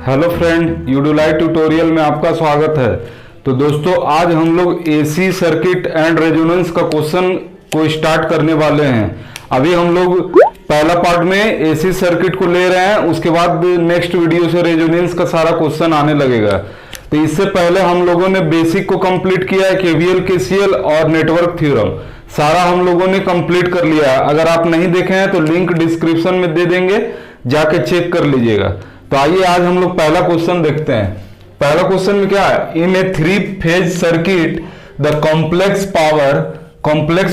Hello friend, यूडोलाइट tutorial में आपका स्वागत है। तो दोस्तों, आज हम लोग एसी सर्किट एंड रेजोनेंस का क्वेश्चन को स्टार्ट करने वाले हैं। अभी हम लोग पहला पार्ट में एसी सर्किट को ले रहे हैं, उसके बाद नेक्स्ट वीडियो से रेजोनेंस का सारा क्वेश्चन आने लगेगा। तो इससे पहले हम लोगों ने बेसिक को कंप्लीट किया है, केवीएल, केसीएल और नेटवर्क थ्योरम सारा हम लोगों ने कंप्लीट कर लिया है। अगर आप नहीं देखे हैं तो लिंक डिस्क्रिप्शन में दे देंगे, जाके चेक कर लीजिएगा। तो आइए आज हम लोग पहला क्वेश्चन देखते हैं। पहला क्वेश्चन में क्या है, इन ए 3 phase circuit the complex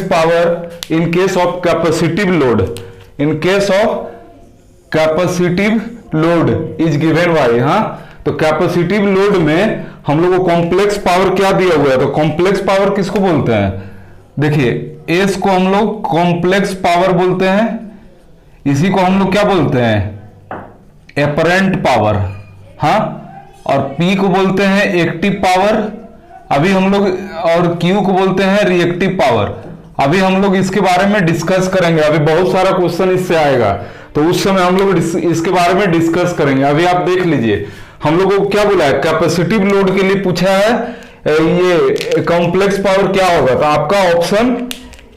power in case of capacitive load, in case of capacitive load is given bye. हाँ, तो कैपेसिटिव लोड में हम लोग को कॉम्प्लेक्स पावर क्या दिया हुआ है, तो कॉम्प्लेक्स पावर किसको बोलते हैं? देखिए, एस को हम लोग कॉम्प्लेक्स पावर बोलते हैं, इसी को हम लोग क्या बोलते हैं? Apparent power. हाँ, और पी को बोलते हैं एक्टिव पावर अभी हम लोग, और क्यू को बोलते हैं रिएक्टिव पावर। अभी हम लोग इसके बारे में डिस्कस करेंगे। अभी बहुत सारा क्वेश्चन इससे आएगा, तो उस समय हम लोग इसके बारे में डिस्कस करेंगे। अभी आप देख लीजिए, हम लोगों को क्या बोला है, कैपेसिटिव लोड के लिए पूछा है ये कॉम्प्लेक्स पावर क्या होगा, तो आपका ऑप्शन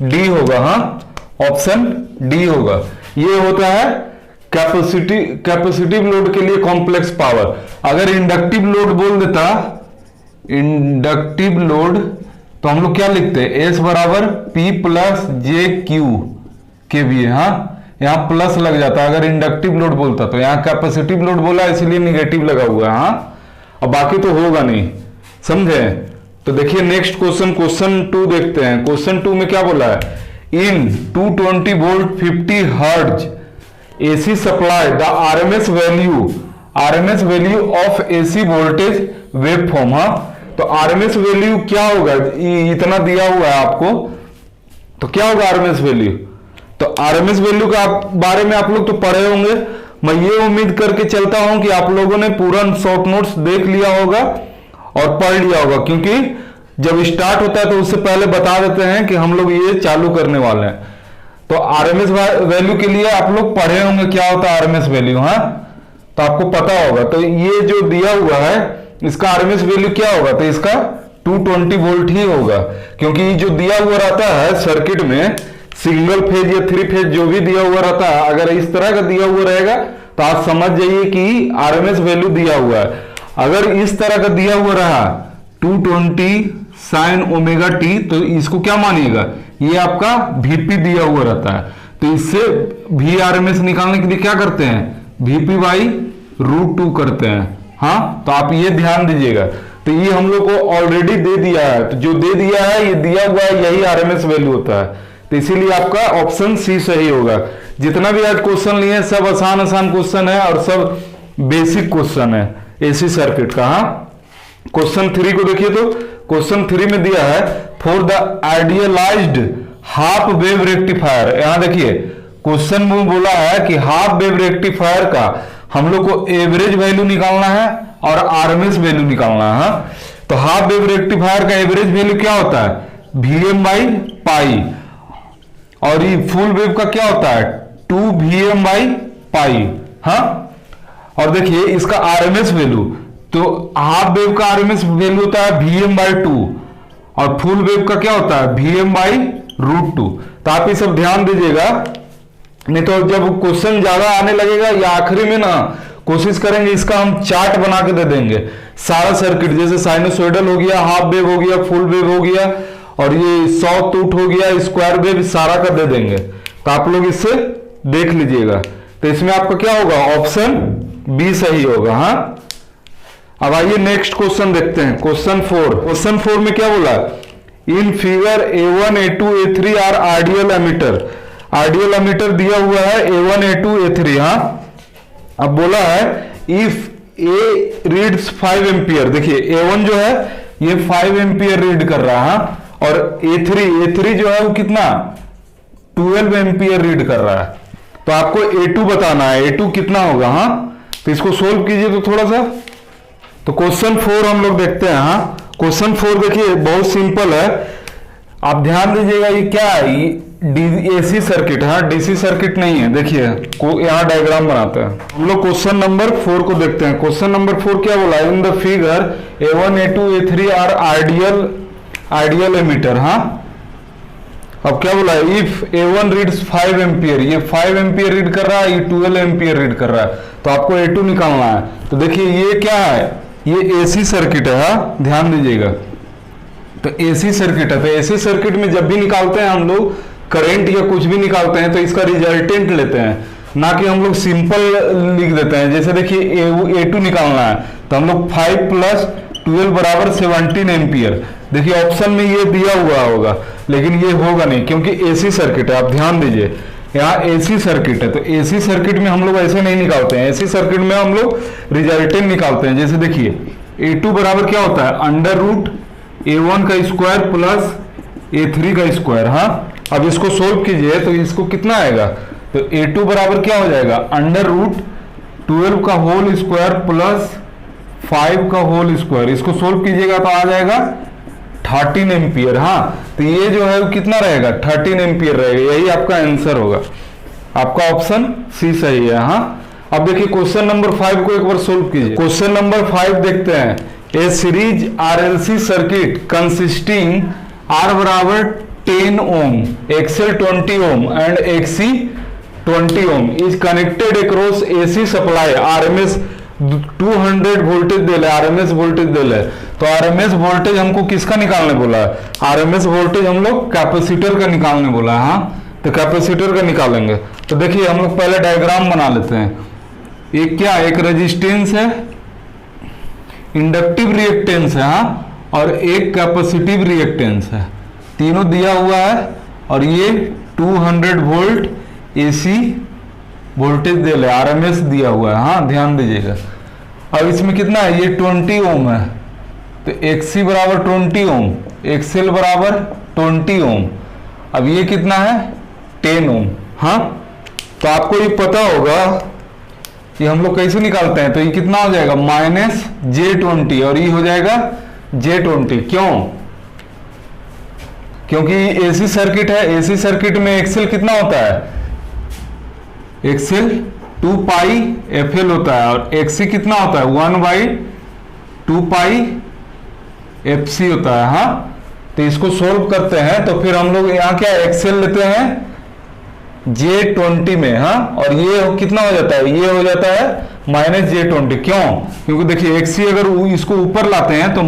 डी होगा। हाँ, ऑप्शन डी होगा। ये होता है कैपेसिटिव लोड के लिए कॉम्प्लेक्स पावर। अगर इंडक्टिव लोड बोल देता, इंडक्टिव लोड, तो हम लोग क्या लिखते हैं, एस बराबर पी प्लस जे क्यू के भी। हाँ, यहां प्लस लग जाता अगर इंडक्टिव लोड बोलता, तो यहां कैपेसिटिव लोड बोला इसलिए निगेटिव लगा हुआ है। हाँ, अब बाकी तो होगा नहीं, समझे? तो देखिए नेक्स्ट क्वेश्चन, क्वेश्चन 2 देखते हैं। क्वेश्चन 2 में क्या बोला है, इन 220 volt 50 hertz AC supply the RMS value of AC voltage waveform। हाँ, तो RMS वैल्यू क्या होगा, इतना दिया हुआ है आपको, तो क्या होगा RMS वैल्यू? तो RMS वैल्यू का बारे में आप लोग तो पढ़े होंगे। मैं ये उम्मीद करके चलता हूं कि आप लोगों ने पूरा शॉर्ट नोट्स देख लिया होगा और पढ़ लिया होगा, क्योंकि जब स्टार्ट होता है तो उससे पहले बता देते हैं कि हम लोग ये चालू करने वाले हैं। तो आरएमएस वैल्यू के लिए आप लोग पढ़े होंगे क्या होता है आरएमएस वैल्यू। हाँ, तो आपको पता होगा। तो ये जो दिया हुआ है इसका आरएमएस वैल्यू क्या होगा, तो इसका 220 वोल्ट ही होगा, क्योंकि जो दिया हुआ रहता है सर्किट में, सिंगल फेज या 3 फेज जो भी दिया हुआ रहता है, अगर इस तरह का दिया हुआ रहेगा तो आप समझ जाइए कि आरएमएस वैल्यू दिया हुआ है। अगर इस तरह का दिया हुआ रहा 220 साइन ओमेगा टी, तो इसको क्या मानिएगा, ये आपका वीपी दिया हुआ रहता है। तो इससे वी आरएमएस निकालने के लिए क्या करते हैं, वीपी बाई √2 करते हैं। हाँ, तो आप ये ध्यान दीजिएगा। तो ये हम लोग को ऑलरेडी दे दिया है, तो जो दे दिया है ये दिया हुआ है, यही आरएमएस वैल्यू होता है। तो इसीलिए आपका ऑप्शन सी सही होगा। जितना भी आज क्वेश्चन लिए सब आसान क्वेश्चन है और सब बेसिक क्वेश्चन है एसी सर्किट का। हाँ, क्वेश्चन 3 को देखिए, तो क्वेश्चन 3 में दिया है for the idealised half wave rectifier. यहां देखिए क्वेश्चन में बोला है कि हाफ वेव रेक्टिफायर का हम लोग को एवरेज वैल्यू निकालना है और आरएमएस वैल्यू निकालना है। तो हाफ वेव रेक्टिफायर का एवरेज वैल्यू क्या होता है, Vm बाई पाई, और ये फुल वेव का क्या होता है 2Vm बाई पाई। हाँ, और देखिए इसका आरएमएस वैल्यू, तो हाफ वेव का आरएमएस वैल्यू होता है Vm बाई 2 और फुल वेव का क्या होता है Vm बाई √2। तो आप ये सब ध्यान दीजिएगा, नहीं तो जब क्वेश्चन ज्यादा आने लगेगा या आखिरी में ना कोशिश करेंगे इसका हम चार्ट बना के दे देंगे सारा सर्किट, जैसे साइनोसॉइडल हो गया, हाफ वेव हो गया, फुल वेव हो गया, और ये सॉटूथ हो गया, स्क्वायर वेव, सारा का दे देंगे। तो आप लोग इससे देख लीजिएगा। तो इसमें आपका क्या होगा, ऑप्शन बी सही होगा। हाँ, अब आइए नेक्स्ट क्वेश्चन देखते हैं, क्वेश्चन 4। क्वेश्चन 4 में क्या बोला, in figure A1 A2 A3 are ideal ammeter. Ideal ammeter दिया हुआ है A1 A2 A3। हाँ, अब बोला है इफ A रीड्स 5 एम्पियर। देखिए A1 जो है ये 5 एम्पियर रीड कर रहा है, और A3 जो है वो कितना 12 एम्पियर रीड कर रहा है। तो आपको A2 बताना है, A2 कितना होगा। हाँ, तो इसको सोल्व कीजिए तो थोड़ा सा। तो क्वेश्चन 4 हम लोग देखते हैं। हाँ, क्वेश्चन 4 देखिए बहुत सिंपल है, आप ध्यान दीजिएगा। ये क्या है, एसी सर्किट, हाँ डीसी सर्किट नहीं है। देखिए यहाँ डायग्राम बनाते हैं हम लोग। क्वेश्चन नंबर 4 को देखते हैं। क्वेश्चन नंबर 4 क्या बोला है? In the figure A1 A2 A3 are ideal ammeter. हाँ अब क्या बोला है? इफ A1 रीड्स 5 एम्पियर, ये 5 एम्पियर रीड कर रहा है, ये 12 एम्पियर रीड कर रहा है, तो आपको A2 निकालना है। तो देखिए ये क्या है? ये एसी सर्किट है। हाँ ध्यान दीजिएगा, तो एसी सर्किट है। तो एसी सर्किट में जब भी निकालते हैं हम लोग करंट या कुछ भी निकालते हैं तो इसका रिजल्टेंट लेते हैं, ना कि हम लोग सिंपल लिख देते हैं। जैसे देखिए A2 निकालना है तो हम लोग 5 + 12 बराबर 17 एम्पियर। देखिए ऑप्शन में ये दिया हुआ होगा, लेकिन ये होगा नहीं क्योंकि एसी सर्किट है। आप ध्यान दीजिए यहाँ एसी सर्किट है, तो एसी सर्किट में हम लोग ऐसे नहीं निकालते हैं। एसी सर्किट में हम लोग रिजल्टेंट निकालते हैं। जैसे देखिए A2 बराबर क्या होता है? √A1 का स्क्वायर प्लस A3 का स्क्वायर। हाँ अब इसको सोल्व कीजिए तो इसको कितना आएगा? तो A2 बराबर क्या हो जाएगा? √12 का होल स्क्वायर प्लस 5 का होल स्क्वायर। इसको सोल्व कीजिएगा तो आ जाएगा 13 एम्पियर। हाँ तो ये जो है वो कितना रहेगा? 13 एम्पियर रहेगा। यही आपका आंसर होगा। आपका ऑप्शन सी सही है। हाँ अब देखिए क्वेश्चन नंबर 5 को एक बार सोल्व कीजिए। क्वेश्चन नंबर 5 देखते हैं। A series RLC circuit consisting R बराबर 10 ohm, XL 20 ohm and XC 20 ohm is connected across AC supply RMS 200 voltage दे ले, RMS वोल्टेज दे ले। तो RMS वोल्टेज हमको किसका निकालने बोला है? RMS वोल्टेज हम लोग कैपेसिटर का निकालने बोला है। हाँ तो कैपेसिटर का निकालेंगे। तो देखिए हम लोग पहले डायग्राम बना लेते हैं। एक क्या? एक रेजिस्टेंस है, इंडक्टिव रिएक्टेंस है, हाँ और एक कैपेसिटिव रिएक्टेंस है। तीनों दिया हुआ है और ये 200 वोल्ट AC वोल्टेज दे ले, RMS दिया हुआ है। हाँ ध्यान दीजिएगा। अब इसमें कितना है? ये 20 ओम है, तो XC बराबर 20 ओम, XL बराबर 20 ओम। अब ये कितना है? 10 ओम। हाँ तो आपको ये पता होगा कि हम लोग कैसे निकालते हैं। तो ये कितना हो जाएगा? -j20 और ये हो जाएगा j20। क्यों? क्योंकि एसी सर्किट है। एसी सर्किट में एक्सेल कितना होता है? एक्सेल 2πfl होता है और XC कितना होता है? 1/2πfc होता है। हाँ तो इसको सोल्व करते हैं तो फिर हम लोग यहाँ क्या एक्सेल लेते हैं j20 में। हाँ और ये कितना हो जाता है? ये हो जाता है -j20। क्यों? क्योंकि देखिए XC अगर इसको ऊपर लाते हैं तो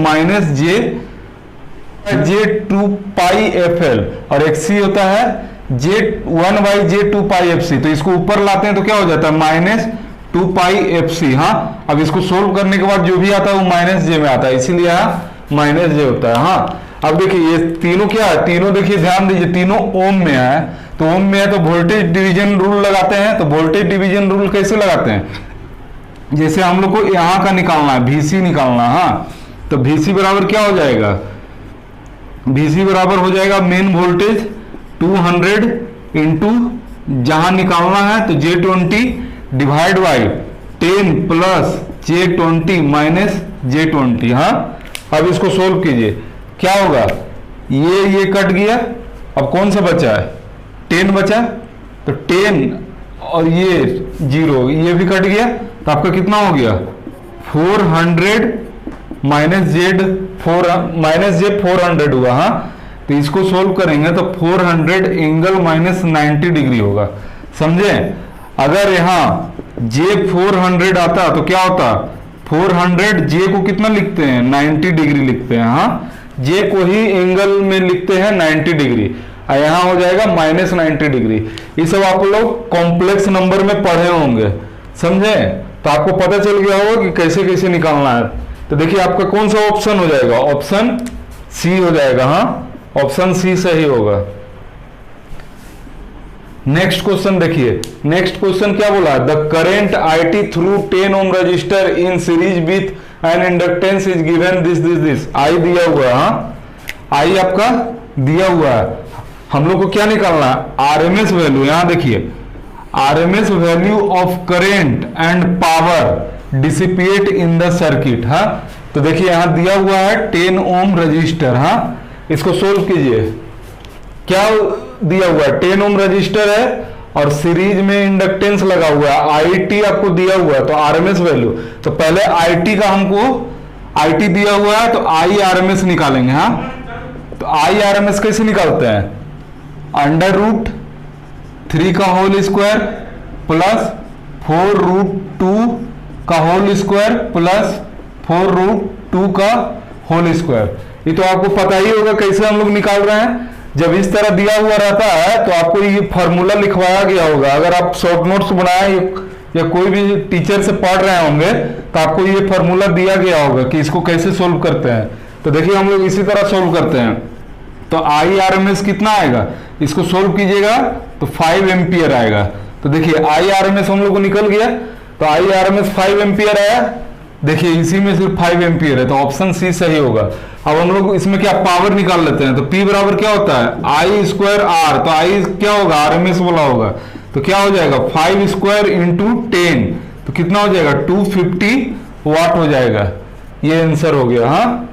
-j2πfl और XC होता है 1/j2πfc। तो इसको ऊपर लाते हैं तो क्या हो जाता है? -2πfc। हाँ अब इसको सोल्व करने के बाद जो भी आता है वो -j में आता है, इसीलिए यहाँ -j होता है। हाँ अब देखिए ये तीनों क्या है? तीनों देखिए ध्यान दीजिए, तीनों ओम में है। तो ओम में है तो वोल्टेज डिवीजन रूल लगाते हैं। तो वोल्टेज डिवीजन रूल कैसे लगाते हैं? जैसे हम लोग को यहाँ का निकालना है, VC निकालना। हाँ तो VC बराबर क्या हो जाएगा? VC बराबर हो जाएगा मेन वोल्टेज 200 इंटू जहां निकालना है तो j20 divide by 10 plus j20 minus j20। हाँ अब इसको सोल्व कीजिए, क्या होगा? ये कट गया, अब कौन सा बचा है? 10 बचा, तो 10 और ये 0, ये भी कट गया, तो आपका कितना हो गया? 400 माइनस j 400 हुआ। हाँ तो इसको सोल्व करेंगे तो 400 एंगल -90 डिग्री होगा। समझे? अगर यहाँ j 400 आता तो क्या होता? 400 j को कितना लिखते हैं? 90 डिग्री लिखते हैं। हाँ j को ही एंगल में लिखते हैं 90 डिग्री, और यहाँ हो जाएगा -90 डिग्री। ये सब आप लोग कॉम्प्लेक्स नंबर में पढ़े होंगे, समझे? तो आपको पता चल गया होगा कि कैसे कैसे निकालना है। तो देखिए आपका कौन सा ऑप्शन हो जाएगा? ऑप्शन सी हो जाएगा। हाँ ऑप्शन सी सही होगा। नेक्स्ट क्वेश्चन देखिए। नेक्स्ट क्वेश्चन क्या बोला? The current IT through 10 ohm resistor in series with an inductance is given this. I दिया हुआ है। हाँ I आपका दिया हुआ है। हम लोग को क्या निकालना है? RMS value. यहां देखिए RMS value of current and power dissipate in the circuit. हाँ तो देखिए यहां दिया हुआ है 10 ओम रजिस्टर। हाँ इसको सोल्व कीजिए। क्या दिया हुआ है, 10 ओम रजिस्टर है और सीरीज में इंडक्टेंस लगा हुआ है, आईटी आपको दिया हुआ है, तो आरएमएस वैल्यू, तो पहले आईटी का हमको आईटी दिया हुआ है तो आई आरएमएस निकालेंगे। हाँ, तो आई आरएमएस कैसे निकालते हैं, अंडर रूट 3 का होल स्क्वायर प्लस 4 रूट 2 का होल स्क्वायर प्लस 4 रूट 2 का होल स्क्वायर। ये तो आपको पता ही होगा कैसे हम लोग निकाल रहे हैं। जब इस तरह दिया हुआ रहता है तो आपको ये फॉर्मूला लिखवाया गया होगा, अगर आप शॉर्ट नोट्स बनाए या कोई भी टीचर से पढ़ रहे होंगे तो आपको ये फॉर्मूला दिया गया होगा कि इसको कैसे सोल्व करते हैं। तो देखिए हम लोग इसी तरह सोल्व करते हैं। तो आई आरएमएस कितना आएगा, इसको सोल्व कीजिएगा तो 5 एम्पियर आएगा। तो देखिए आई आरएमएस हम लोग को निकल गया, तो आई आरएमएस 5 एम्पियर आया। देखिए इसी में सिर्फ 5 एम्पियर है, तो ऑप्शन सी सही होगा। अब हम लोग इसमें क्या पावर निकाल लेते हैं, तो P बराबर क्या होता है, आई स्क्वायर आर, तो आई क्या होगा, आरएमएस बोला होगा, तो क्या हो जाएगा 5 स्क्वायर इंटू 10, तो कितना हो जाएगा 250 वाट हो जाएगा। ये आंसर हो गया। हाँ,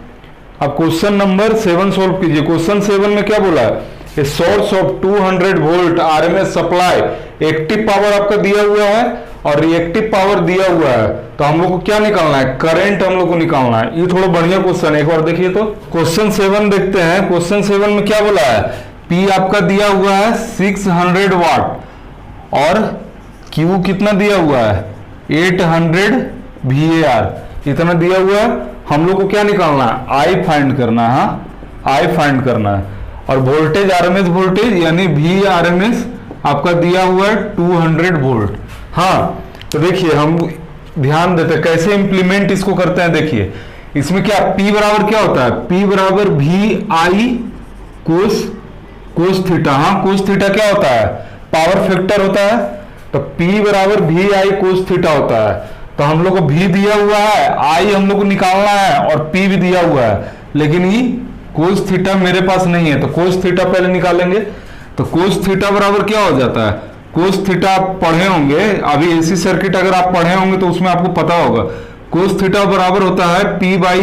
अब क्वेश्चन नंबर 7 सोल्व कीजिए। क्वेश्चन 7 में क्या बोला है, a source of 200 volt RMS supply, active power आपका दिया हुआ है और रिएक्टिव पावर दिया हुआ है, तो हम लोग को क्या निकालना है, करंट हम लोग को निकालना है। ये थोड़ा बढ़िया क्वेश्चन है, एक बार देखिए। तो क्वेश्चन 7 देखते हैं। क्वेश्चन 7 में क्या बोला है, P आपका दिया हुआ है 600 वाट और Q कितना दिया हुआ है 800 VAR, इतना दिया हुआ है। हम लोग को क्या निकालना है, I फाइंड करना है। हाँ, I फाइंड करना है। और वोल्टेज आरएमएस वोल्टेज यानी VRMS आपका दिया हुआ है 200 वोल्ट। हाँ, तो देखिए हम ध्यान देते हैं कैसे इंप्लीमेंट इसको करते हैं। देखिए इसमें क्या P बराबर क्या होता है, P बराबर VI कोस थीटा। हाँ, कोस थीटा क्या होता है, पावर फैक्टर होता है, तो P बराबर VI कोस थीटा होता है। तो हम लोग को V दिया हुआ है, I हम लोग को निकालना है और P भी दिया हुआ है, लेकिन ये कोस थीटा मेरे पास नहीं है, तो कोस थीटा पहले निकालेंगे। तो कोस थीटा बराबर क्या हो जाता है, कोस थीटा आप पढ़े होंगे, अभी एसी सर्किट अगर आप पढ़े होंगे तो उसमें आपको पता होगा, कोस थीटा बराबर होता है P बाई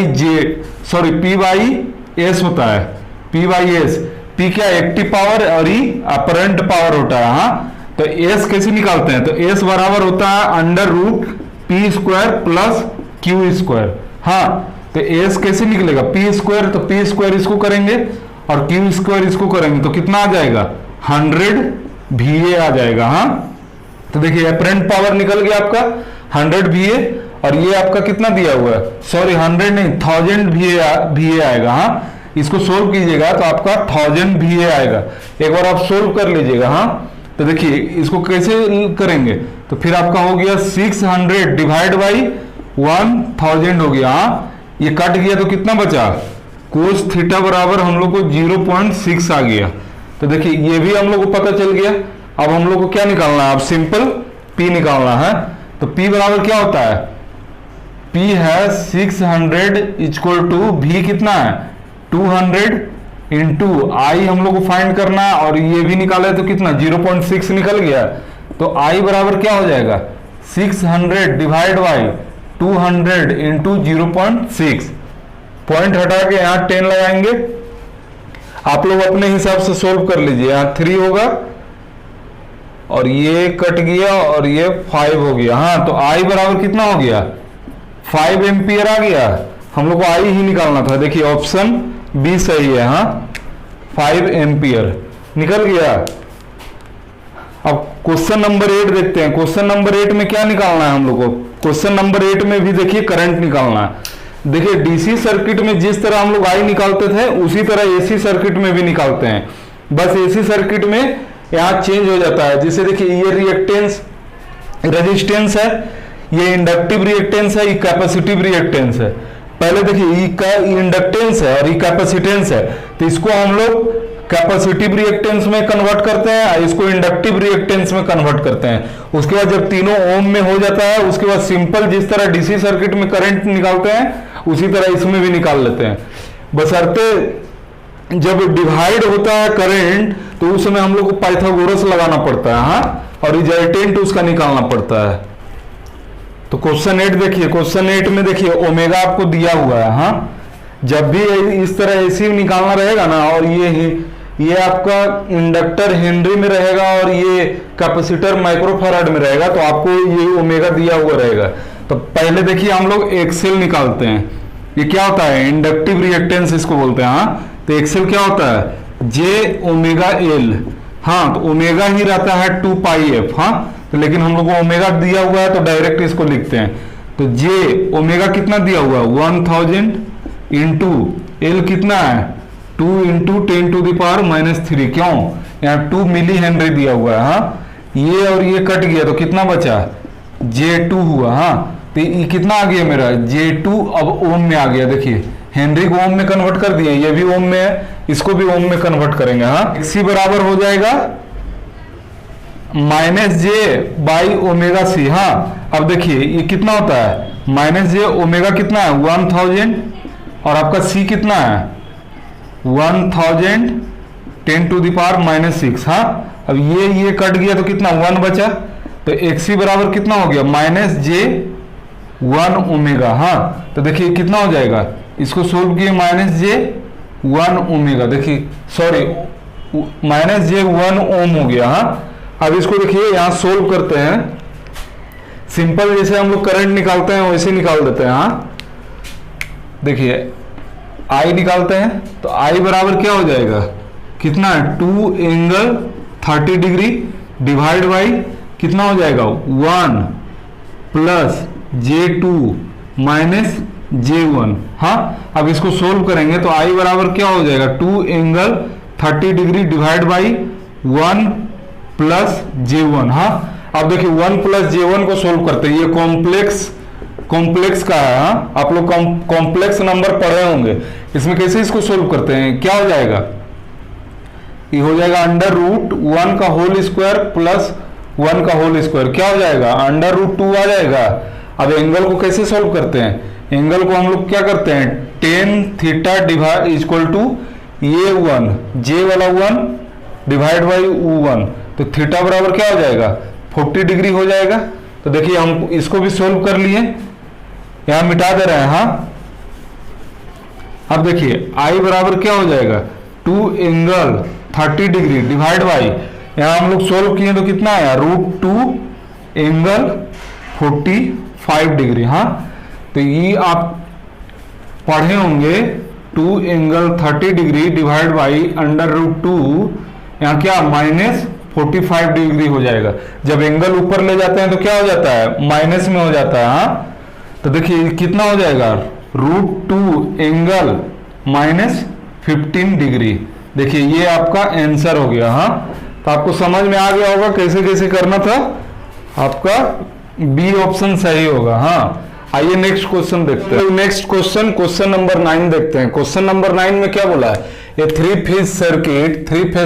एस होता है, P बाई एस। P क्या एक्टिव पावर और ई अपरेंट पावर होता है। हाँ, तो एस कैसे निकालते हैं, तो एस बराबर होता है under root P square plus Q square. हाँ, तो एस कैसे निकलेगा, P स्क्वायर, तो P स्क्वायर इसको करेंगे और Q स्क्वायर इसको करेंगे, तो कितना आ जाएगा 100 VA आ जाएगा। हाँ, तो देखिए अपरेंट पावर निकल गया आपका 100 VA और ये आपका कितना दिया हुआ है, सॉरी 100 नहीं 1000 VA आएगा। हाँ, इसको सोल्व कीजिएगा तो आपका 1000 VA आएगा। एक बार आप सोल्व कर लीजिएगा। हाँ, तो देखिए इसको कैसे करेंगे, तो फिर आपका हो गया 600 डिवाइड बाई 1000 हो गया। हाँ, ये कट गया तो कितना बचा, कोस थीटा बराबर हम लोग को 0.6 आ गया। तो देखिए ये भी हम लोग को पता चल गया। अब हम लोग को क्या निकालना है, अब सिंपल P निकालना है। तो P बराबर क्या होता है, P है 600 इक्वल टू V कितना है 200 इंटू आई हम लोग को फाइंड करना है, और ये भी निकाले तो कितना 0.6 निकल गया। तो I बराबर क्या हो जाएगा 600 डिवाइड बाई 200 इंटू 0.6, पॉइंट हटा के यहाँ 10 लगाएंगे। आप लोग अपने हिसाब से सोल्व कर लीजिए। यहाँ 3 होगा और ये कट गया और ये 5 हो गया। हाँ, तो I बराबर कितना हो गया 5 एम्पियर आ गया। हम लोग को I ही निकालना था। देखिए ऑप्शन बी सही है। हाँ, 5 एम्पियर निकल गया। अब क्वेश्चन नंबर 8 देखते हैं। क्वेश्चन नंबर 8 में क्या निकालना है हम लोग को, क्वेश्चन नंबर 8 में भी देखिए करंट निकालना है। देखिए डीसी सर्किट में जिस तरह हम लोग आई निकालते थे उसी तरह एसी सर्किट में भी निकालते हैं, बस एसी सर्किट में यहाँ चेंज हो जाता है। जैसे देखिए ये रिएक्टेंस रेजिस्टेंस है, ये इंडक्टिव रिएक्टेंस है, ये कैपेसिटिव रिएक्टेंस है। पहले देखिए ये इंडक्टेंस है और ये कैपेसिटेंस है, तो इसको हम लोग कैपेसिटिव रिएक्टेंस में कन्वर्ट करते हैं, इसको इंडक्टिव रिएक्टेंस में कन्वर्ट करते हैं। उसके बाद जब तीनों ओम में हो जाता है उसके बाद सिंपल जिस तरह डीसी सर्किट में करंट निकालते हैं उसी तरह इसमें भी निकाल लेते हैं। बशर्ते जब डिवाइड होता है करंट तो उस समय हम लोग को पाइथागोरस लगाना पड़ता है। हाँ, और रिजल्टेंट उसका निकालना पड़ता है। तो क्वेश्चन 8 देखिए, क्वेश्चन 8 में देखिए ओमेगा आपको दिया हुआ है। हाँ, जब भी इस तरह एसी निकालना रहेगा ना और ये ये आपका इंडक्टर हेनरी में रहेगा और ये कैपेसिटर माइक्रोफैराड में रहेगा, तो आपको ये ओमेगा दिया हुआ रहेगा। तो पहले देखिए हम लोग एक्सेल निकालते हैं। ये क्या होता है, इंडक्टिव रिएक्टेंस इसको बोलते हैं। हाँ, तो एक्सेल क्या होता है, जे ओमेगा एल। हाँ, तो ओमेगा ही रहता है 2 पाई एफ। हाँ, तो लेकिन हम लोग को ओमेगा दिया हुआ है तो डायरेक्ट इसको लिखते हैं। तो जे ओमेगा कितना दिया हुआ है, 1000 इंटू एल कितना है, 2 इंटू 10⁻³ क्यों, यहाँ 2 मिली हेनरी दिया हुआ है। हाँ, ये और ये कट गया तो कितना बचा, J2 हुआ। हाँ, तो ये कितना आ गया मेरा, J2 अब ओम में आ गया। देखिए हेनरी को ओम में कन्वर्ट कर दिया, ये भी ओम में है, इसको भी ओम में कन्वर्ट करेंगे। हाँ, XC बराबर हो जाएगा -J/ओमेगा/C। हाँ, अब देखिए ये कितना होता है, -J ओमेगा कितना है 1000 और आपका C कितना है 1000 10⁻⁻6। हाँ, अब ये कट गया तो कितना 1 बचा, तो XC बराबर कितना हो गया -J1 ओमेगा। हाँ, तो देखिए कितना हो जाएगा, इसको सोल्व किए -J1 ओमेगा, देखिए सॉरी -J1 ओम हो गया। हाँ, अब इसको देखिए यहाँ सोल्व करते हैं, सिंपल जैसे हम लोग करंट निकालते हैं वैसे निकाल देते हैं। हाँ, देखिए I निकालते हैं तो I बराबर क्या हो जाएगा, कितना है 2 एंगल 30 डिग्री डिवाइड बाई कितना हो जाएगा 1 प्लस J2 माइनस J1। हाँ, अब इसको सोल्व करेंगे तो I बराबर क्या हो जाएगा 2 angle 30 degree divide by 1 plus J1। हाँ, अब देखिए 1 प्लस J1 को सोल्व करते हैं, ये कॉम्प्लेक्स का है। हाँ, आप लोग कॉम्प्लेक्स नंबर पढ़े होंगे, इसमें कैसे इसको सोल्व करते हैं, क्या हो जाएगा, ये हो जाएगा √1 का होल स्क्वायर प्लस 1 का होल स्क्वायर, क्या हो जाएगा √2 आ जाएगा। अब एंगल को कैसे सोल्व करते हैं, एंगल को हम लोग क्या करते हैं tan theta divide equal to ये 1 J वाला 1 डिवाइड बाई 1, तो थीटा बराबर क्या हो जाएगा 40 डिग्री हो जाएगा। तो देखिए हम इसको भी सोल्व कर लिए, यहां मिटा दे रहे हैं। हाँ, अब देखिए I बराबर क्या हो जाएगा 2 एंगल 30 डिग्री डिवाइड बाई, यहां हम लोग सोल्व किए तो कितना आया √2 एंगल 45 डिग्री। हाँ, तो ये आप पढ़े होंगे 2 एंगल 30 डिग्री डिवाइड बाई √2, यहाँ क्या -45 डिग्री हो जाएगा। जब एंगल ऊपर ले जाते हैं तो क्या हो जाता है माइनस में हो जाता है। हाँ, तो देखिए कितना हो जाएगा √2 एंगल -15 डिग्री। देखिए ये आपका आंसर हो गया। हाँ, तो आपको समझ में आ गया होगा कैसे कैसे करना था, आपका बी ऑप्शन सही होगा। हाँ, आइए नेक्स्ट क्वेश्चन देखते हैं। नेक्स्ट क्वेश्चन नंबर 9 देखते हैं। क्वेश्चन नंबर 9 में क्या बोला है, ये three phase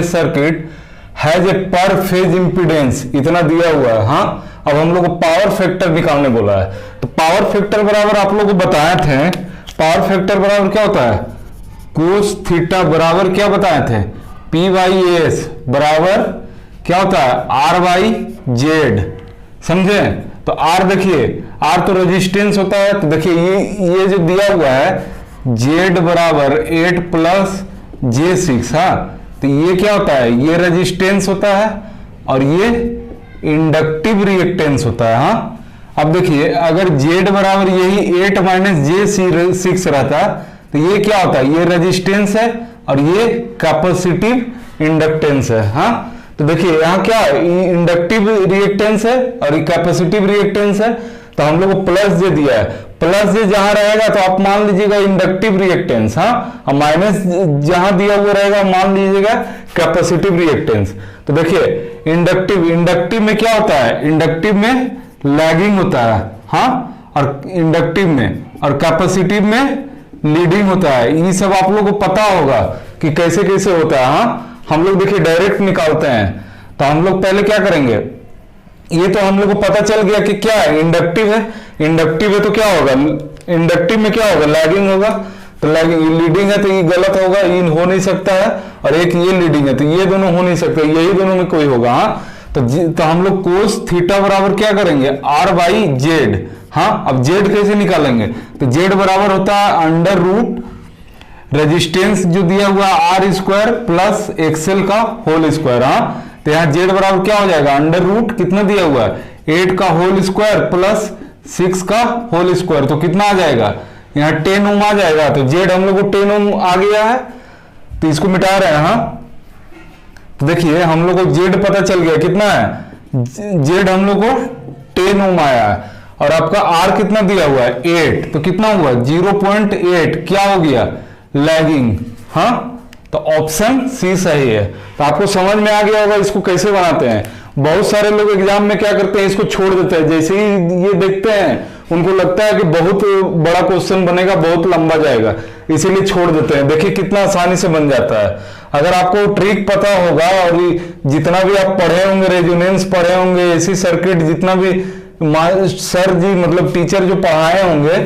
circuit has a पर फेज इंपीडेंस इतना दिया हुआ है। हाँ, अब हम लोग को पावर फैक्टर निकालने बोला है, तो पावर फैक्टर बराबर आप लोग को बताए थे, पावर फैक्टर बराबर क्या होता है कोस थीटा बराबर क्या बताए थे P/S बराबर क्या होता है R/Z, समझे। तो R देखिए R तो रेजिस्टेंस होता है, तो देखिए ये जो दिया हुआ है Z बराबर 8 प्लस J6। हाँ, तो ये क्या होता है, ये रेजिस्टेंस होता है और ये इंडक्टिव रिएक्टेंस होता है। हाँ, अब देखिए अगर Z बराबर यही 8 माइनस J6 रहता तो ये क्या होता है, ये रेजिस्टेंस है और ये कैपेसिटिव इंडक्टेंस है। हाँ, तो देखिए यहाँ क्या इंडक्टिव रिएक्टेंस है और ये कैपेसिटिव रिएक्टेंस है, तो हम लोग को प्लस J दिया है, प्लस J जहां रहेगा तो आप मान लीजिएगा इंडक्टिव रिएक्टेंस। हाँ, और माइनस जहां दिया हुआ रहेगा मान लीजिएगा कैपेसिटिव रिएक्टेंस। तो देखिए इंडक्टिव में क्या होता है, इंडक्टिव में लैगिंग होता है। हाँ, और इंडक्टिव में और कैपेसिटिव में लीडिंग होता है। ये सब आप लोगों को पता होगा कि कैसे कैसे होता है। हाँ, हम लोग देखिए डायरेक्ट निकालते हैं, तो हम लोग पहले क्या करेंगे, ये तो हम लोग को पता चल गया कि क्या है इंडक्टिव है तो क्या होगा इंडक्टिव में क्या होगा लैगिंग होगा, तो लैगिंग लीडिंग है तो ये गलत होगा, ये हो नहीं सकता है, और एक ये लीडिंग है तो ये दोनों हो नहीं सकते, यही दोनों में कोई होगा। हाँ, तो हम लोग कोस थीटा बराबर क्या करेंगे R/Z। हाँ, अब Z कैसे निकालेंगे, तो Z बराबर होता है अंडर रूट रेजिस्टेंस जो दिया हुआ आर स्क्वायर प्लस एक्सएल का होल स्क्वायर। हाँ, तो यहाँ जेड बराबर क्या हो जाएगा, अंडर रूट कितना दिया हुआ है 8 का होल स्क्वायर प्लस 6 का होल स्क्वायर, तो कितना आ जाएगा यहाँ 10 ओम आ जाएगा। तो जेड हम लोग को 10 ओम आ गया है, तो इसको मिटा रहे हैं। हाँ, तो देखिए हम लोग को जेड पता चल गया कितना है, जेड हम लोग को 10 ओम आया है, और आपका आर कितना दिया हुआ है 8, तो कितना हुआ 0.8, क्या हो गया लैगिंग। हाँ, तो ऑप्शन सी सही है। तो आपको समझ में आ गया होगा इसको कैसे बनाते हैं। बहुत सारे लोग एग्जाम में क्या करते हैं, इसको छोड़ देते हैं, जैसे ही ये देखते हैं उनको लगता है कि बहुत बड़ा क्वेश्चन बनेगा, बहुत लंबा जाएगा, इसीलिए छोड़ देते हैं। देखिए कितना आसानी से बन जाता है। अगर आपको ट्रिक पता होगा और जितना भी आप पढ़े होंगे, रेजोनेंस पढ़े होंगे, एसी सर्किट जितना भी सर जी मतलब टीचर जो पढ़ाए होंगे,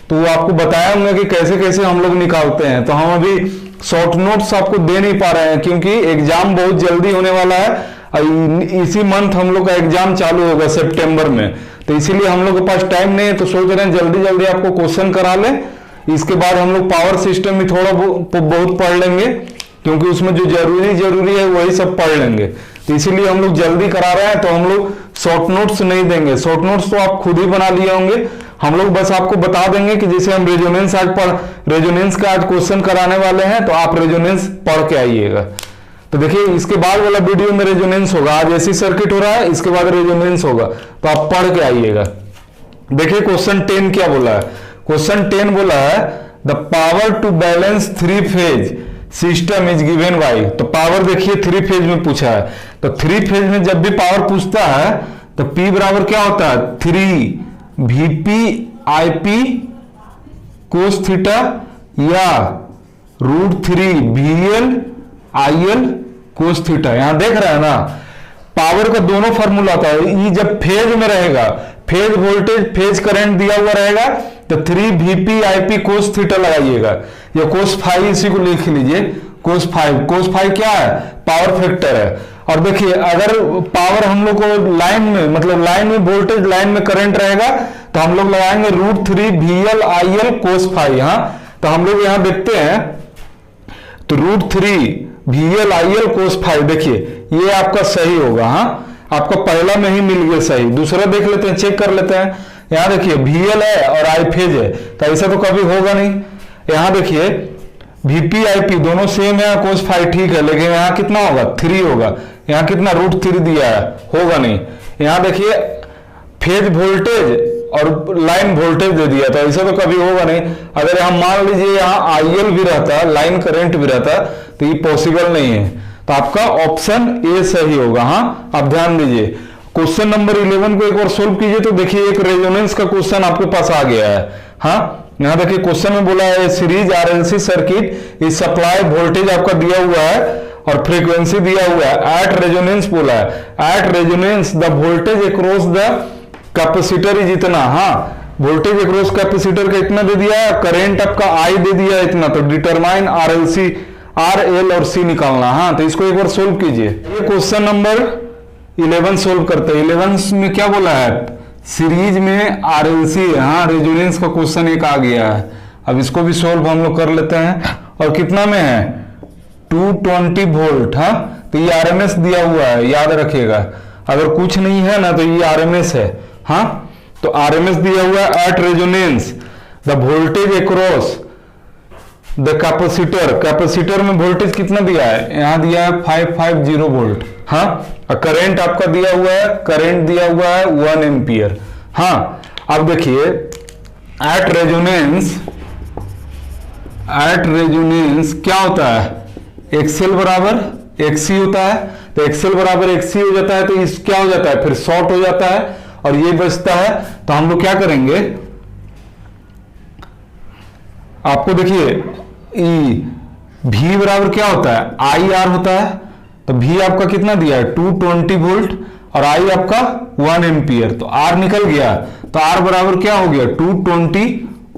तो वो आपको बताए होंगे कि कैसे कैसे हम लोग निकालते हैं। तो हम अभी शॉर्ट नोट्स आपको दे नहीं पा रहे हैं क्योंकि एग्जाम बहुत जल्दी होने वाला है। इसी मंथ हम लोग का एग्जाम चालू होगा सितंबर में, तो इसीलिए हम लोग के पास टाइम नहीं है। तो सोच रहे हैं जल्दी जल्दी आपको क्वेश्चन करा लें, इसके बाद हम लोग पावर सिस्टम में थोड़ा बहुत पढ़ लेंगे, क्योंकि उसमें जो जरूरी है वही सब पढ़ लेंगे। तो इसीलिए हम लोग जल्दी करा रहे हैं। तो हम लोग शॉर्ट नोट्स नहीं देंगे, शॉर्ट नोट्स तो आप खुद ही बना लिए होंगे। हम लोग बस आपको बता देंगे कि जैसे हम रेजोनेंस का आज क्वेश्चन कराने वाले हैं, तो आप रेजोनेंस पढ़ के आइएगा। तो देखिए इसके बाद वाला वीडियो में रेजोनेंस होगा, आज एसी सर्किट हो रहा है, इसके बाद रेजोनेंस होगा, तो आप पढ़ के आइएगा। देखिए क्वेश्चन 10 क्या बोला है, क्वेश्चन 10 बोला है the power to balance 3 phase system is given by. तो पावर देखिए 3 फेज में पूछा है, तो 3 फेज में जब भी पावर पूछता है तो P बराबर क्या होता है 3 VP IP कोस थीटा या √3 VL IL कोस थीटा। यहां देख रहे हैं ना, पावर का दोनों फॉर्मूला था। ये जब फेज में रहेगा, फेज वोल्टेज फेज करंट दिया हुआ रहेगा, तो 3 VP IP कोस थीटा लगाइएगा, या कोस फाइव इसी को लिख लीजिए, कोस फाइव क्या है पावर फैक्टर है। और देखिए अगर पावर हम लोग को लाइन में मतलब लाइन में वोल्टेज लाइन में करंट रहेगा, तो हम लोग लगाएंगे √3 VL IL कोस फाइव। हाँ, तो हम लोग यहां देखते हैं, तो √3 VL IL कोस फाइव, देखिए ये आपका सही होगा। हाँ, आपका पहला में ही मिल गया सही। दूसरा देख लेते हैं, चेक कर लेते हैं। यहां देखिए VL है और I फेज है, तो ऐसा तो कभी होगा नहीं। यहां देखिए VP IP दोनों सेम है, कोस फाइव ठीक है, लेकिन यहाँ कितना होगा 3 होगा, यहाँ कितना √3 दिया है, होगा नहीं। यहाँ देखिए फेज वोल्टेज और लाइन वोल्टेज दे दिया था, ऐसा तो कभी होगा नहीं। अगर यहाँ मान लीजिए यहाँ IL भी रहता, लाइन करंट भी रहता, तो ये पॉसिबल नहीं है। तो आपका ऑप्शन ए सही होगा। हाँ, आप ध्यान दीजिए। क्वेश्चन नंबर 11 को एक बार सोल्व कीजिए, तो देखिए एक रेजोनेंस का क्वेश्चन आपके पास आ गया है। हाँ, यहाँ देखिए क्वेश्चन में बोला है सीरीज RLC सर्किट इस सप्लाई वोल्टेज आपका दिया हुआ है और फ्रीक्वेंसी दिया हुआ है, एट रेजोनेंस बोला है, at resonance the voltage across the capacitor is इतना। हाँ, वोल्टेज अक्रॉस कैपेसिटर का इतना दे दिया है, करंट आपका I दे दिया है इतना, तो डिटरमाइन RLC R L और C निकालना। हाँ, तो इसको एक बार सोल्व कीजिए। ये क्वेश्चन नंबर 11 सोल्व करते हैं। 11 में क्या बोला है, सीरीज में RLC। हाँ, रेजोनेंस का क्वेश्चन एक आ गया है। अब इसको भी सोल्व हम लोग कर लेते हैं। और कितना में है 220 वोल्ट। हाँ, तो ये RMS दिया हुआ है, याद रखिएगा। अगर कुछ नहीं है ना तो ये RMS है। हाँ, तो RMS दिया हुआ है at resonance the voltage across the capacitor. Capacitor में वोल्टेज कितना दिया है, यहाँ दिया है 550 वोल्ट। हाँ, करंट आपका दिया हुआ है, करंट दिया हुआ है 1 एम्पियर। हाँ, अब देखिए एट रेजोनेंस क्या होता है, XL बराबर XC होता है। तो XL बराबर XC हो जाता है, तो इस क्या हो जाता है फिर शॉर्ट हो जाता है और ये बचता है। तो हम लोग क्या करेंगे, आपको देखिए V बराबर क्या होता है IR होता है। तो V आपका कितना दिया है 220 वोल्ट और I आपका 1 एम्पियर। तो R निकल गया, तो R बराबर क्या हो गया 220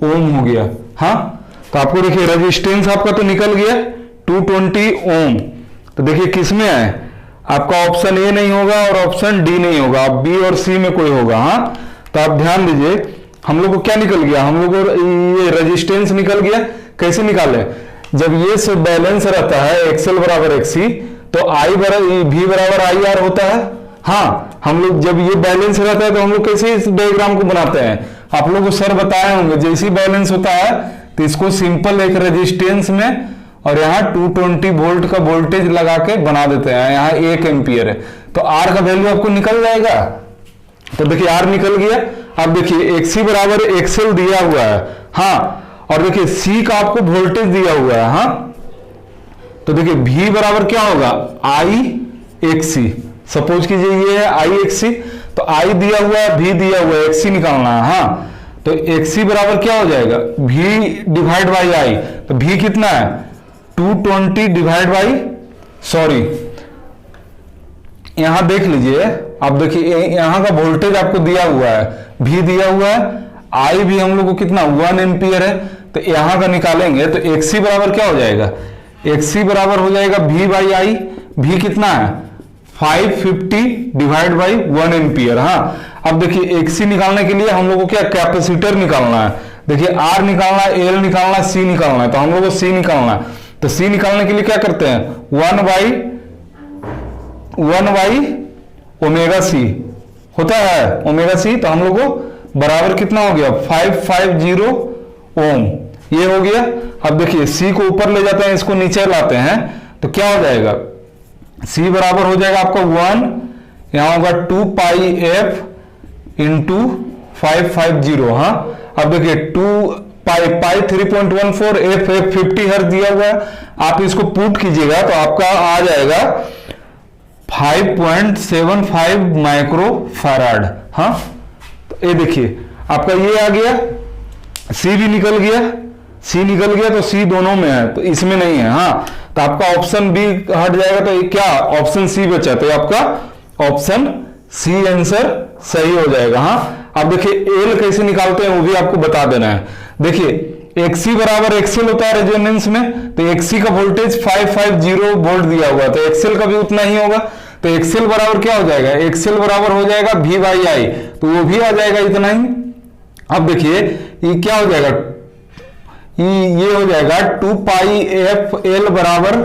ओम हो गया। हाँ, तो आपको देखिए रेजिस्टेंस आपका तो निकल गया 220 ओम। तो देखिए किस में है, आपका ऑप्शन ए नहीं होगा और ऑप्शन डी नहीं होगा, आप बी और सी में कोई होगा। हाँ, तो आप ध्यान दीजिए, हम लोग को क्या निकल गया, हम लोग को ये रेजिस्टेंस निकल गया। कैसे निकाले, जब ये सब बैलेंस रहता है एक्सएल बराबर एक्सी, तो आई बराबर भी बराबर आई आर होता है। हाँ, हम लोग जब ये बैलेंस रहता है तो हम लोग कैसे इस डायग्राम को बनाते हैं, आप लोग को सर बताए होंगे, जैसे बैलेंस होता है तो इसको सिंपल एक रेजिस्टेंस में और यहाँ 220 वोल्ट का वोल्टेज लगा के बना देते हैं। यहाँ 1 एम्पियर है तो आर का वैल्यू आपको निकल जाएगा। तो देखिए आर निकल गया। अब देखिए एक्सी बराबर एक्सएल दिया हुआ है, हाँ, और देखिए सी का आपको वोल्टेज दिया हुआ है, हाँ, तो देखिए V बराबर क्या होगा, आई एक्सी। सपोज कीजिए ये है आई एक्सी, तो आई दिया हुआ है, V दिया हुआ है, एक्सी निकालना है, हाँ, तो एक्सी बराबर क्या हो जाएगा, V डिवाइड बाई आई। तो V कितना है, 220 डिवाइड बाई, सॉरी यहां देख लीजिए, आप देखिए यहां का वोल्टेज आपको दिया हुआ है, V दिया हुआ है, आई भी हम लोग को कितना 1 एम्पियर है, तो यहां का निकालेंगे तो एक्सी बराबर क्या हो जाएगा, एक्सी बराबर हो जाएगा V बाई आई। V कितना है 550 डिवाइड बाई 1 एम्पियर। हाँ, अब देखिए एक्सी निकालने के लिए हम लोग को क्या कैपेसिटर निकालना है, देखिए आर निकालना है, एल निकालना है, सी निकालना है, तो हम लोग को सी निकालना है। तो सी निकालने के लिए क्या करते हैं, 1 बाई ओमेगा सी होता है, ओमेगा सी, तो हम लोग को बराबर कितना हो गया 550 ओम, ये हो गया। अब देखिए सी को ऊपर ले जाते हैं, इसको नीचे लाते हैं, तो क्या हो जाएगा, सी बराबर हो जाएगा आपका 1, यहां होगा 2 पाई एफ इंटू 550। हाँ, अब देखिए 2 पाई 3.14 एफ 50 हर्ट्ज दिया हुआ है, आप इसको पुट कीजिएगा तो आपका आ जाएगा 5.75 माइक्रो फैराड। हाँ, तो ये देखिए आपका ये आ गया, सी भी निकल गया, सी निकल गया, तो सी दोनों में है तो इसमें नहीं है। हाँ, तो आपका ऑप्शन बी हट जाएगा, तो ये क्या ऑप्शन सी बचा, तो आपका ऑप्शन सी आंसर सही हो जाएगा। हाँ, अब देखिए एल कैसे निकालते हैं वो भी आपको बता देना है। देखिए एक्सी बराबर एक्सएल होता है रेजोनेंस में, तो एक्सी का वोल्टेज 550 वोल्ट दिया हुआ है, तो एक्सएल का भी उतना ही होगा। तो एक्सएल बराबर क्या हो जाएगा, एक्सएल बराबर हो जाएगा V बाई आई, तो वो भी आ जाएगा इतना ही। अब देखिए ये क्या हो जाएगा, ये हो जाएगा 2 पाई एफ एल बराबर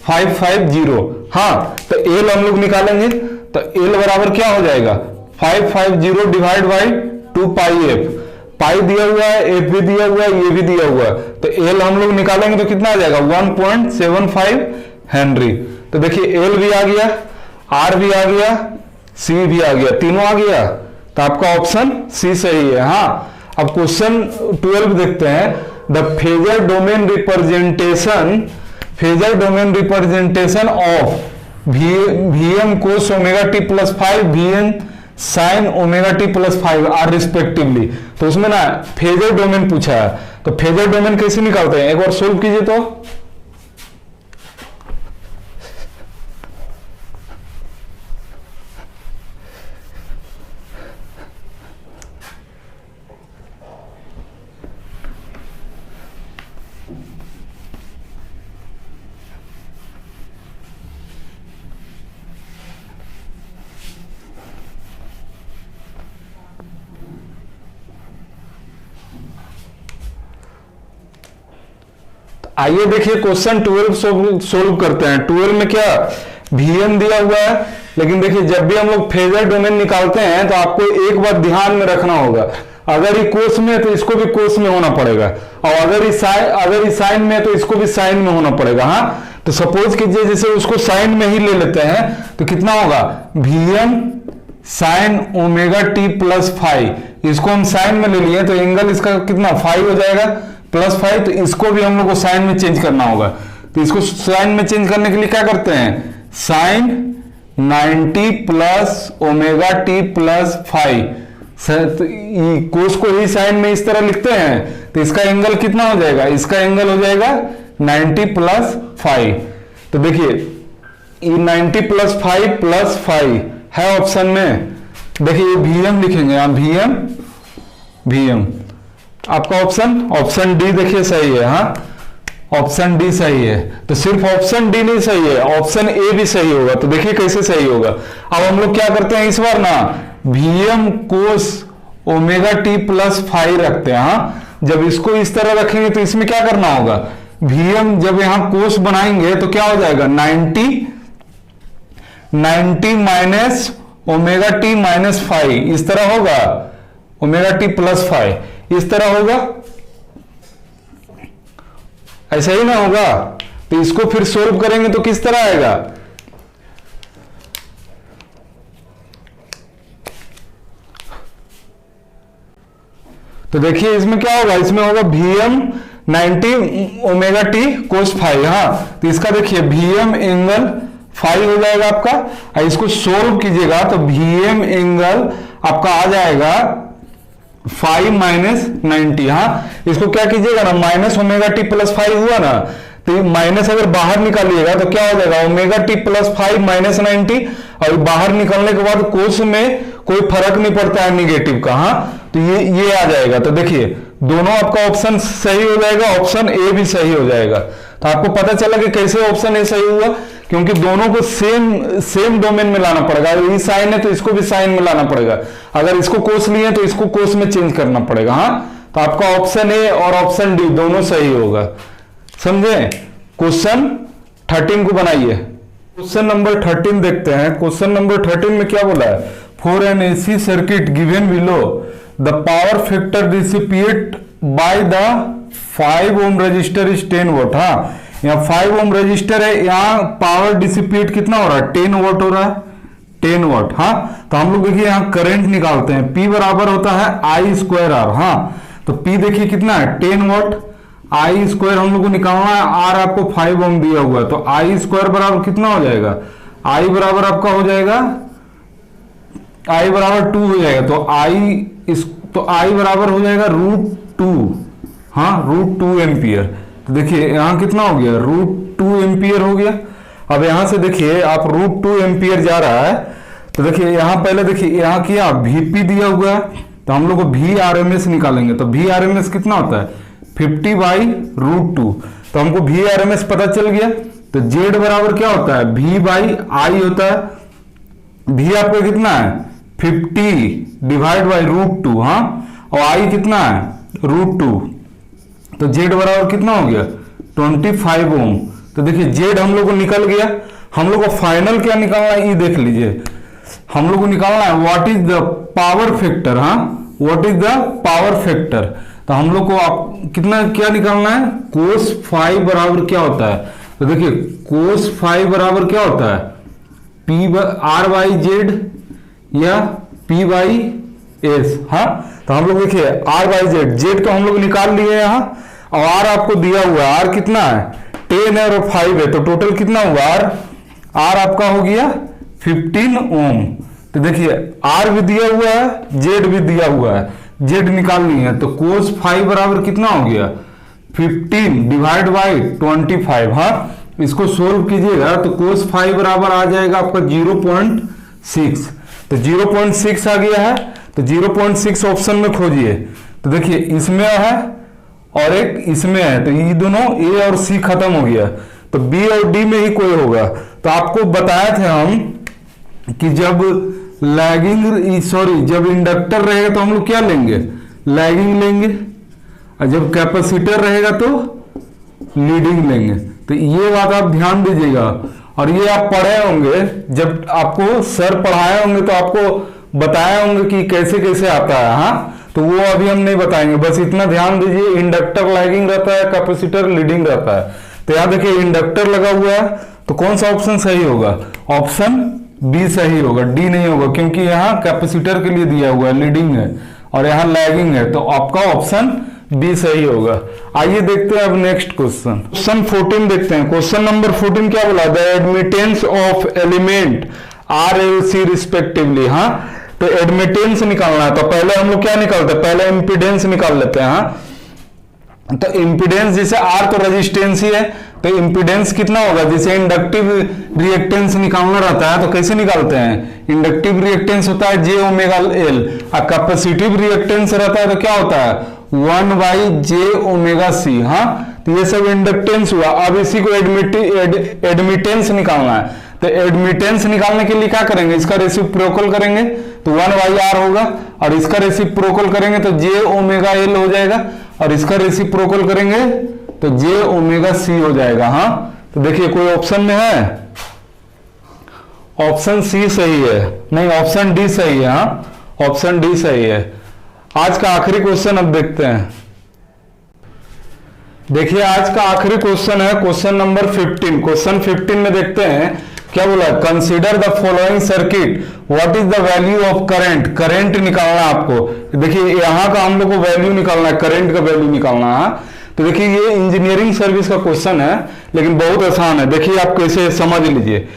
550। हाँ, तो एल हम लोग निकालेंगे, तो एल बराबर क्या हो जाएगा 550 डिवाइड बाई 2 पाई एफ, पाई दिया हुआ है, एफ भी दिया हुआ है, ये भी दिया हुआ है, तो एल हम लोग निकालेंगे तो कितना आ जाएगा 1.75 हेनरी। तो देखिए एल भी आ गया, आर भी आ गया, सी भी आ गया, तीनों आ गया, तो आपका ऑप्शन सी सही है। हाँ, अब क्वेश्चन 12 देखते हैं, the phasor domain representation of Vm cos omega t plus 5 Vn sine omega t plus 5 are respectively. तो उसमें ना फेजर डोमेन पूछा है, तो फेजर डोमेन कैसे निकालते हैं, एक बार सोल्व कीजिए। तो आइए देखिए क्वेश्चन 12 सोल्व करते हैं। 12 में क्या Vm दिया हुआ है, लेकिन देखिए जब भी हम लोग फेजर डोमेन निकालते हैं तो आपको एक बात ध्यान में रखना होगा, अगर ये कोस में है तो इसको भी कोस में होना पड़ेगा, और अगर ये साइन में है तो इसको भी साइन में होना पड़ेगा। हाँ, तो सपोज कीजिए जैसे उसको साइन में ही ले लेते हैं, तो कितना होगा Vm sign omega t plus 5, इसको हम साइन में ले लिए तो एंगल इसका कितना 5 हो जाएगा प्लस 5, तो इसको भी हम लोग को साइन में चेंज करना होगा। तो इसको साइन में चेंज करने के लिए क्या करते हैं, sine 90 plus omega t plus 5, cos को ही साइन में इस तरह लिखते हैं, तो इसका एंगल कितना हो जाएगा, इसका एंगल हो जाएगा 90 प्लस 5। तो देखिए ये 90 प्लस 5 है ऑप्शन में, देखिए Vm लिखेंगे यहाँ, Vm आपका ऑप्शन डी देखिए सही है। हाँ, ऑप्शन डी सही है, तो सिर्फ ऑप्शन डी नहीं सही है, ऑप्शन ए भी सही होगा। तो देखिए कैसे सही होगा। अब हम लोग क्या करते हैं इस बार ना, Vm कोस ओमेगा टी प्लस 5 रखते हैं। हाँ, जब इसको इस तरह रखेंगे तो इसमें क्या करना होगा, Vm जब यहां कोस बनाएंगे तो क्या हो जाएगा 90 minus omega T minus five, इस तरह होगा, ओमेगा टी प्लस फाइव इस तरह होगा, ऐसा ही ना होगा। तो इसको फिर सोल्व करेंगे तो किस तरह आएगा, तो देखिए इसमें क्या होगा, इसमें होगा Vm 90 ओमेगा टी कोस फाइव, हाँ तो इसका देखिए Vm एंगल फाइव हो जाएगा आपका, और इसको सोल्व कीजिएगा तो Vm एंगल आपका आ जाएगा 5 माइनस 90, हाँ इसको क्या कीजिएगा ना, minus omega t plus five हुआ ना, तो माइनस अगर बाहर निकालिएगा तो क्या हो जाएगा omega t plus five minus 90, और बाहर निकलने के बाद कोस में कोई फर्क नहीं पड़ता है निगेटिव का, हाँ तो ये आ जाएगा। तो देखिए दोनों आपका ऑप्शन सही हो जाएगा, ऑप्शन ए भी सही हो जाएगा। तो आपको पता चला कि कैसे ऑप्शन ए सही हुआ, क्योंकि दोनों को सेम डोमेन में लाना पड़ेगा, ये साइन है तो इसको भी साइन में लाना पड़ेगा, अगर इसको कोस लिए तो इसको कोस में चेंज करना पड़ेगा, हाँ तो आपका ऑप्शन ए और ऑप्शन डी दोनों सही होगा, समझे। क्वेश्चन 13 को बनाइए, क्वेश्चन नंबर 13 देखते हैं। क्वेश्चन नंबर 13 में क्या बोला है, for an AC circuit given below the power factor dissipate by the 5 ohm resistor is 10 watt, हाँ यहाँ 5 ओम रजिस्टर है, यहाँ पावर डिसिपेट कितना हो रहा है 10 वोट हो रहा है, 10 वोट, हाँ तो हम लोग देखिए यहाँ करंट निकालते हैं, P बराबर होता है I स्क्वायर R, हाँ तो P देखिए कितना है 10 वोट, I स्क्वायर हम लोग को निकालना है, R आपको 5 ओम दिया हुआ है, तो I स्क्वायर बराबर कितना हो जाएगा, I बराबर आपका हो जाएगा, I बराबर 2 हो जाएगा, तो I बराबर हो जाएगा √2, हाँ √2 एम्पियर। तो देखिए यहां कितना हो गया √2 एम्पियर हो गया। अब यहां से देखिए आप √2 एम्पियर जा रहा है, तो देखिए यहां पहले देखिए यहां किया Vp दिया हुआ है, तो हम लोग को Vrms निकालेंगे, तो Vrms कितना होता है 50 बाई √2, तो हमको Vrms पता चल गया। तो Z बराबर क्या होता है V बाई I होता है, V आपका कितना है 50 डिवाइड बाई √2, हाँ और I कितना है √2, तो Z बराबर कितना हो गया 25 ओम। तो देखिए Z हम लोग को निकल गया, हम लोग को फाइनल क्या निकालना है ये देख लीजिए, हम लोग को निकालना है what is the power factor, हाँ what is the power factor. तो हम लोग को आप कितना क्या निकालना है कोस 5 बराबर क्या होता है, तो देखिए कोस 5 बराबर क्या होता है R बाई Z या P बाई S, हाँ तो हम लोग देखिए R बाई Z तो हम लोग निकाल लिए यहाँ, और R आपको दिया हुआ है, R कितना है 10 है और 5 है, तो टोटल कितना हुआ R आपका हो गया 15 ओम। तो देखिए R भी दिया हुआ है Z भी दिया हुआ है, Z निकाल ली है, तो कोस 5 बराबर कितना हो गया 15 डिवाइड बाई 25, हाँ इसको सोल्व कीजिएगा तो कोस 5 बराबर आ जाएगा आपका 0.6, तो 0.6 आ गया है, तो 0.6 ऑप्शन में खोजिए। तो देखिए इसमें है और एक इसमें है, तो ये दोनों A और C खत्म हो गया, तो B और D में ही कोई होगा। तो आपको बताया थे हम कि जब जब इंडक्टर रहेगा तो हम लोग क्या लेंगे लैगिंग लेंगे, और जब कैपेसिटर रहेगा तो लीडिंग लेंगे। तो ये बात आप ध्यान दीजिएगा, और ये आप पढ़े होंगे जब आपको सर पढ़ाए होंगे तो आपको बताए होंगे कि कैसे कैसे आता है, हाँ तो वो अभी हम नहीं बताएंगे, बस इतना ध्यान दीजिए इंडक्टर लैगिंग रहता है कैपेसिटर लीडिंग रहता है। तो यहाँ देखिए इंडक्टर लगा हुआ है, तो कौन सा ऑप्शन सही होगा, ऑप्शन बी सही होगा, डी नहीं होगा, क्योंकि यहाँ कैपेसिटर के लिए दिया हुआ है लीडिंग है और यहाँ लैगिंग है, तो आपका ऑप्शन बी सही होगा। आइए देखते हैं अब नेक्स्ट क्वेश्चन, क्वेश्चन 14 देखते हैं। क्वेश्चन नंबर 14 क्या बोला, the admittance of element R L C respectively, हाँ तो एडमिटेंस निकालना है, तो पहले हम लोग क्या निकालते हैं, पहले इंपीडेंस निकाल लेते हैं, हाँ तो इंपीडेंस जैसे आर तो रेजिस्टेंस ही है, तो इंपीडेंस कितना होगा, जैसे इंडक्टिव रिएक्टेंस निकालना रहता है तो कैसे निकालते हैं, इंडक्टिव रिएक्टेंस होता है जे ओमेगा एल, और कैपेसिटिव रिएक्टेंस रहता है तो क्या होता है 1 बाई जे ओमेगा सी, हाँ तो ये सब इंडक्टेंस हुआ। अब इसी को एडमिटेंस निकालना है, तो एडमिटेंस निकालने के लिए क्या करेंगे, इसका रेसिप्रोकल करेंगे तो 1 बाई आर होगा, और इसका रेसिप्रोकल करेंगे तो जे ओमेगा एल हो जाएगा, और इसका रेसिप्रोकल करेंगे तो जे ओमेगा सी हो जाएगा। हाँ, तो देखिए कोई ऑप्शन में है, ऑप्शन सी सही है, नहीं ऑप्शन डी सही है। हाँ, ऑप्शन डी सही है। आज का आखिरी क्वेश्चन अब देखते हैं। देखिए आज का आखिरी क्वेश्चन है क्वेश्चन नंबर 15। क्वेश्चन 15 में देखते हैं क्या बोला, consider the following circuit, what is the value of current. Current निकालना है आपको। देखिए यहां का हम लोग को वैल्यू निकालना है, करंट का वैल्यू निकालना है। तो देखिए ये इंजीनियरिंग सर्विस का क्वेश्चन है, लेकिन बहुत आसान है। देखिए आप कैसे समझ लीजिए।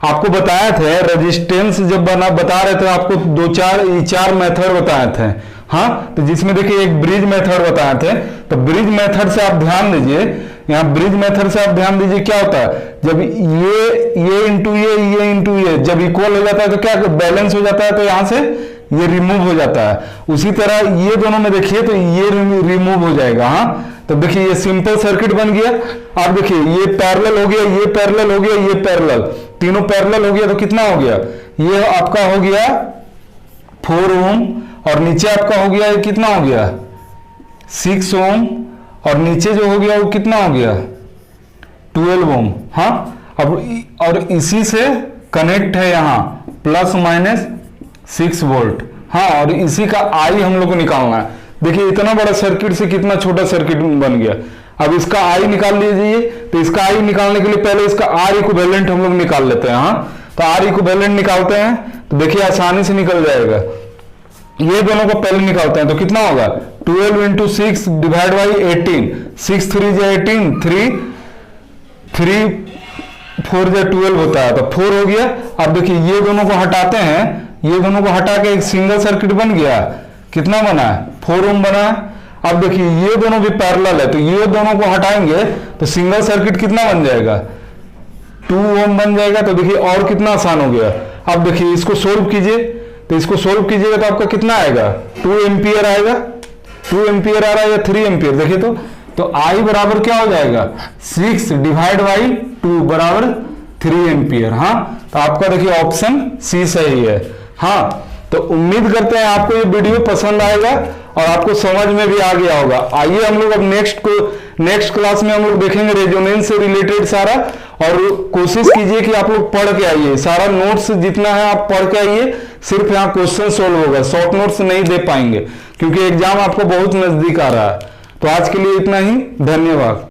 आपको बताया थे रेजिस्टेंस जब बता रहे थे आपको चार मेथड बताए थे। हाँ, तो जिसमें देखिए एक ब्रिज मेथड बताए थे। तो ब्रिज मेथड से आप ध्यान दीजिए, यहाँ ब्रिज मेथड से आप ध्यान दीजिए क्या होता है, जब ये इंटू ये जब इक्वल हो जाता है तो क्या बैलेंस हो जाता है, तो यहां से ये रिमूव हो जाता है। उसी तरह ये दोनों में देखिए तो ये रिमूव हो जाएगा। हाँ, तो देखिए ये सिंपल सर्किट बन गया। आप देखिए ये पैरेलल हो गया, ये पैरेलल हो गया, ये पैरेलल, तीनों पैरेलल हो गया। तो कितना हो गया, ये आपका हो गया 4 ओम, और नीचे आपका हो गया कितना हो गया 6 ओम, और नीचे जो हो गया वो कितना हो गया 12 ओम। हाँ, अब और इसी से कनेक्ट है यहाँ प्लस माइनस 6 वोल्ट। हाँ, और इसी का आई हम लोग को निकालना है। देखिए इतना बड़ा सर्किट से कितना छोटा सर्किट बन गया। अब इसका आई निकाल लीजिए। तो इसका आई निकालने के लिए पहले इसका आर इक्विवेलेंट हम लोग निकाल लेते हैं। हाँ, तो आर इक्विवेलेंट निकालते हैं तो देखिए आसानी से निकल जाएगा। ये दोनों को पहले निकालते हैं तो कितना होगा 12 इंटू 6 डिवाइड बाई 18, 6 3 जो 18, 3 4 जो 12 होता है, तो 4 हो गया। अब देखिए ये दोनों को हटाते हैं, ये दोनों को हटा के एक सिंगल सर्किट बन गया। कितना बना है 4 ओम बना है। अब देखिए ये दोनों भी पैरेलल है, तो ये दोनों को हटाएंगे तो सिंगल सर्किट कितना बन जाएगा 2 ओम बन जाएगा। तो देखिए और कितना आसान हो गया। अब देखिए इसको सोल्व कीजिए, तो इसको सोल्व कीजिएगा तो आपका कितना आएगा 2 एम्पियर आएगा। 2 एम्पियर आ रहा है या 3 एम्पियर, देखिए तो आई बराबर क्या हो जाएगा 6 डिवाइड बाई 2 बराबर 3 एम्पियर। हाँ, तो आपका देखिए ऑप्शन सी सही है। हाँ, तो उम्मीद करते हैं आपको ये वीडियो पसंद आएगा और आपको समझ में भी आ गया होगा। आइए हम लोग अब नेक्स्ट क्लास में हम लोग देखेंगे रेजोनेंस से रिलेटेड सारा, और कोशिश कीजिए कि आप लोग पढ़ के आइए। सारा नोट्स जितना है आप पढ़ के आइए, सिर्फ यहाँ क्वेश्चन सोल्व होगा, शॉर्ट नोट्स नहीं दे पाएंगे क्योंकि एग्जाम आपको बहुत नजदीक आ रहा है। तो आज के लिए इतना ही, धन्यवाद।